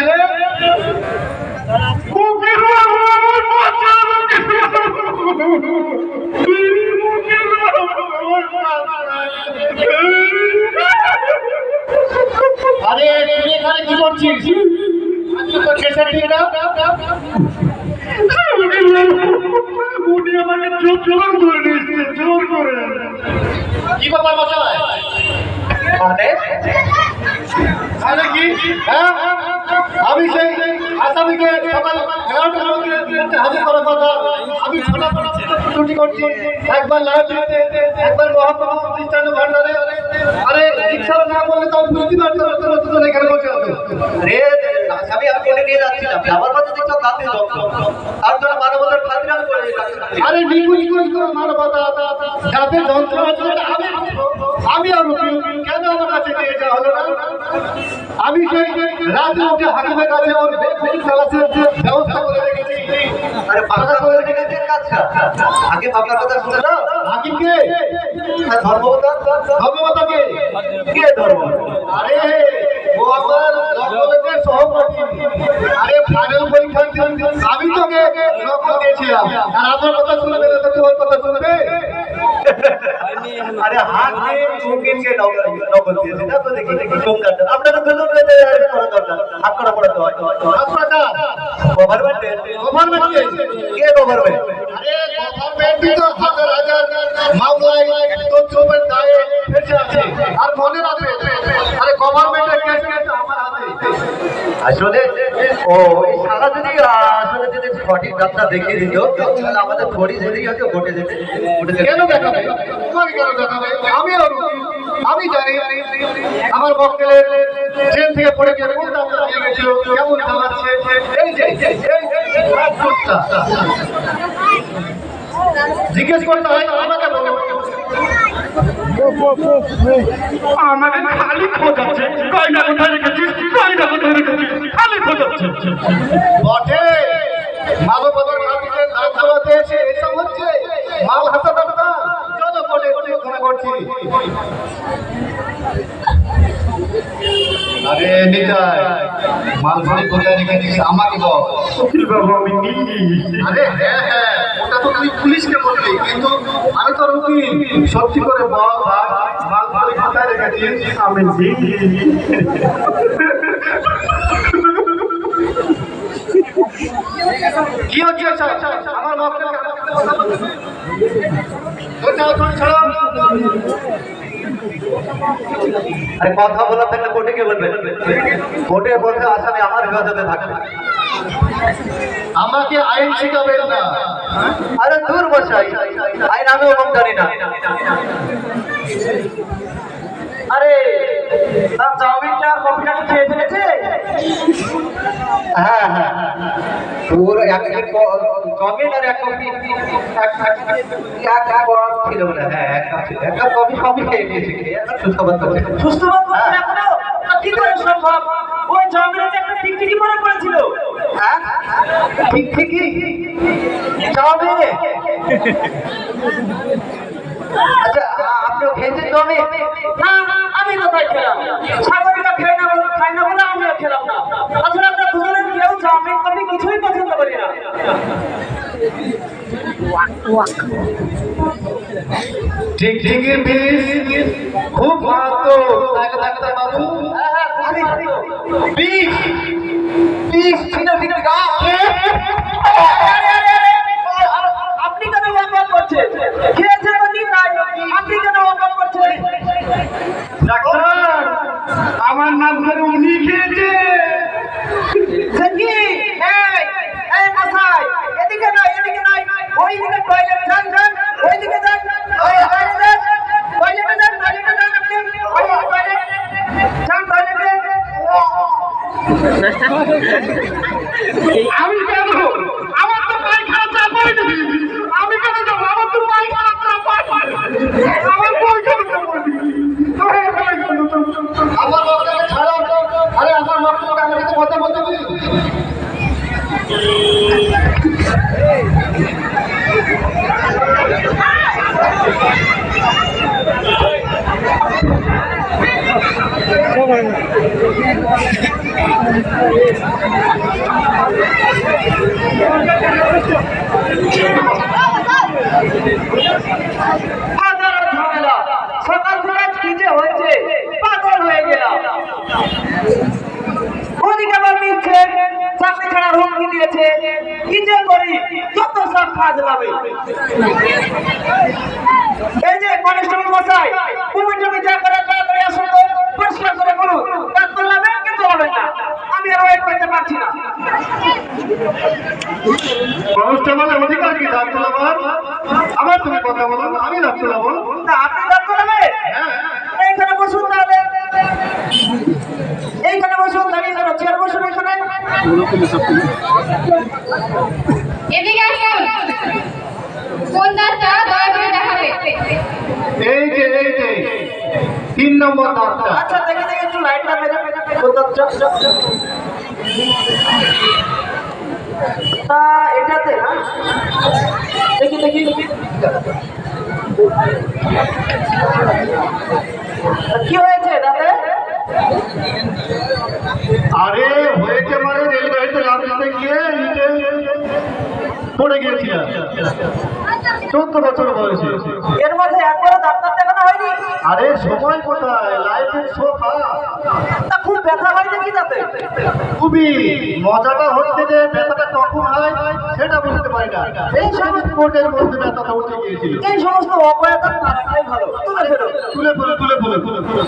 ছেলে আরে তুই এখানে কি করছিস? আজকে তো শেষের দিন না, উনি আমাকে জোর করে নিয়েছে, জোর করে। কি ব্যাপার মশাই? মানে কি? হ্যাঁ, আমি সেই আসামিকে সকাল 11টার মধ্যে হাজির করার কথা। আমি ছটা ছুটি করছি, একবার লাইব্রেরিতে, একবার মহাপ্রভু প্রতিষ্ঠান ভান্ডারে। আরে রিক্সা না বললে তো আমি বুঝতে পারছি এখানে বসে আছে। আসামি আমি বলে নিয়ে যাচ্ছিলাম, আমার কথা দেখছো কাছে আর তোরা মানবতার খাতির আমি করে আরে নিকুচি করে মানবতা যাতে যন্ত্রণা আছে আমি আর কেন আমার কাছে নিয়ে যাওয়া হলো না? আমি সেই রাতে উঠে হাকিমের কাছে ওর চালাচের ব্যবস্থা করে রেখেছি। আরে পাকা করে রেখেছেন কাজটা, আগে আপনার কথা শুনে না। হাকিমকে ধর্মবতাকে কে ধর্ম? আরে ও আমার কলেজের সহপাঠী। আরে ফাইনাল পরীক্ষা আমি তোকে নকল দিয়েছিলাম, আর আমার কথা শুনবে না তো তোর কথা শুনবে? আরে হাত দিয়ে মুকিনকে নকল দিয়েছে না তো দেখি টোঙ্গাটা আপনারা দুজন মিলে করা দরকার, হাত করা পড়াতে হয়। আপনারা গভর্নমেন্ট কে গভর্নমেন্ট? আরে গভর্নমেন্টই তো হাজার হাজার মামলায় তথ্যের দায়ে ফেসে আছে। আর মনে রাখবে, আরে গভর্নমেন্টের কেস আমার হাতে। আসলে ও এই সারা যদি সঠিক রাস্তা দেখিয়ে দিত তাহলে আমাদের থরি যেতেই হয়তো ঘটে যেতে। কেন দেখাবে? তোমাকে কেন দেখাবে? আমি জানি আমার মক্কেলের ট্রেন থেকে পড়ে গিয়ে কোন রাস্তা দিয়ে গেছিল, কেমন চালাচ্ছে। এই যে জিজ্ঞেস করতে হয় আমাকে বলো। আমাকে খালি খোঁজাচ্ছে, কয়টা কোথায় রেখেছিস, কয়টা কোথায় রেখেছিস, খালি খোঁজাচ্ছে। বটে মানবতার খাতিরে দাঁত তোলাতে এসে এসব হচ্ছে। মাল হাতে দাঁড়া জনপদে ঘোষণা করছি। আরে নিতাই, মাল ভারী কোথায় রেখেছিস আমাকে বল। উকিল বাবু আমি নিইনি। আরে হ্যাঁ, ওটা তো তুই পুলিশকে বলবি, কিন্তু আমি তো উকিল। সত্যি করে বল ভাই, মাল ভারী কোথায় রেখেছিস? আমি নিইনি। কি হচ্ছে আমার মক্কেল? আরে কথা বলার থাকলে কোর্টে কে বলবে? কোর্টে বলতে আসামি আমার হেফাজতে থাকবে। আমাকে আইন শিখাবেন না। আরে দূর বসাই, আইন আমিও কম জানি না। আরে তার চাউমিনটা কপিটা খেয়ে ফেলেছে? হ্যাঁ হ্যাঁ, ওর এক চাউমিন আর এক কপি ছিল না। হ্যাঁ এক কাপ কপি সবই খেয়ে নিয়েছে, খেয়ে এখন সুস্থবাদ করছে। সুস্থবাদ করছে এখনো? কি করে সম্ভব? ওই চাউমিনে একটা টিকটিকি মনে পড়েছিল। হ্যাঁ টিকটিকি চাউমিনে? আচ্ছা আপনিও খেয়েছেন চাউমিন? না আমি কোথায় খেলাম, ছাগলটা খাই না বলে আমিও খেলাম না। আসলে আমরা দুজনের কেউ চাউমিন কপি কিছুই পছন্দ করি না। টিকটিকির বিষ খুব মারাত্মক ডাক্তার বাবু। বিষ বিষ ছিল আপনি কেন অপরাধ করছেন? খেয়েছে তো ঠিক নাই, আপনি কেন অপরাধ করছেন? ডাক্তার আমার নাম ধরে উনি খেয়েছে। এই মশাই এদিকে নয় ওইদিকে টয়লেট যান ওইদিকে যান, টয়লেটে যান আপনি আমি কেন? আমার তো পায়খানা চাপ হয়নি। আমি কেন যাবো? আমার তো পায়খানা চাপ হয়নি। আমার পায়খানা চাপ হয়নি। আমার মক্কেলকে ছাড়ো। আরে আমার মক্কেলকে আমাকে তো কথা বলতে বলি। Oh my God. হাজারো ঝামেলা, সকাল থেকে কি যে হয়েছে, পাগল হয়ে গেলাম। ওদিকে আবার মিথ্যে চাকরি ছাড়ার হুমকি দিয়েছে, কি যে করি, যত সব কাজ লাগে। এই যে কনস্টেবল মশাই, তুমি যা করে তাড়াতাড়ি আসুন তো, পরিষ্কার করে বলুন, কাজ করলাম কিন্তু হবে না, আমি আর ওয়েট করতে পারছি না। কনস্টেবলের অধিকার কি দায়িত্ব নেবার? আবার তুমি কথা বলো, আমি দায়িত্ব নেবো। তা আপনি কাজ করবে? হ্যাঁ, এইখানে বসুন তাহলে, এইখানে বসুন, দাঁড়িয়ে কেন, চেয়ার বসুন এখানে। এদিকে আসুন। কোন দাঁতটা দয়া করে দেখাবে? এই যে 3 নম্বর দাঁতটা। আচ্ছা দেখে দেখে একটু লাইটটা মেরে তা এটাতে না, দেখি দেখি দেখি কি হয়েছে দাদা? আরে হয়েছে মানে রেলগাড়িতে লাভ দিতে গিয়ে নিচে পড়ে গিয়েছিলাম, 14 বছর বয়সে। এর মধ্যে একবারও ডাক্তার দেখানো হয়নি? আরে সময় কোথায়, লাইফের শোভা। তা খুব ব্যথা হয় নাকি তাতে? খুবই মজাটা হচ্ছে যে ব্যথাটা কখন হয় সেটা বুঝতে পারি না। এই সময় কোর্টের মধ্যে ব্যথাটা উঠে গিয়েছিল। এই সমস্ত অপরাধ মারাটাই ভালো। তুলে ফেলো, তুলে ফেলে তুলে ফেলে তুলে ফেলে।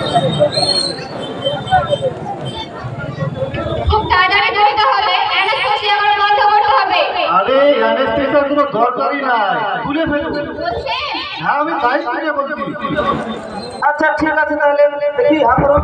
খুব তাড়াতাড়ি করতে হবে, অ্যানেস্থেসিয়া করে বন্ধ করতে হবে। আরে অ্যানেস্থেসিয়ার কোনো দরকারই নাই, তুলে ফেলে। বলছেন? হ্যাঁ আমি তাই শুনে বলছি। আচ্ছা ঠিক আছে তাহলে দেখি হ্যাঁ করো।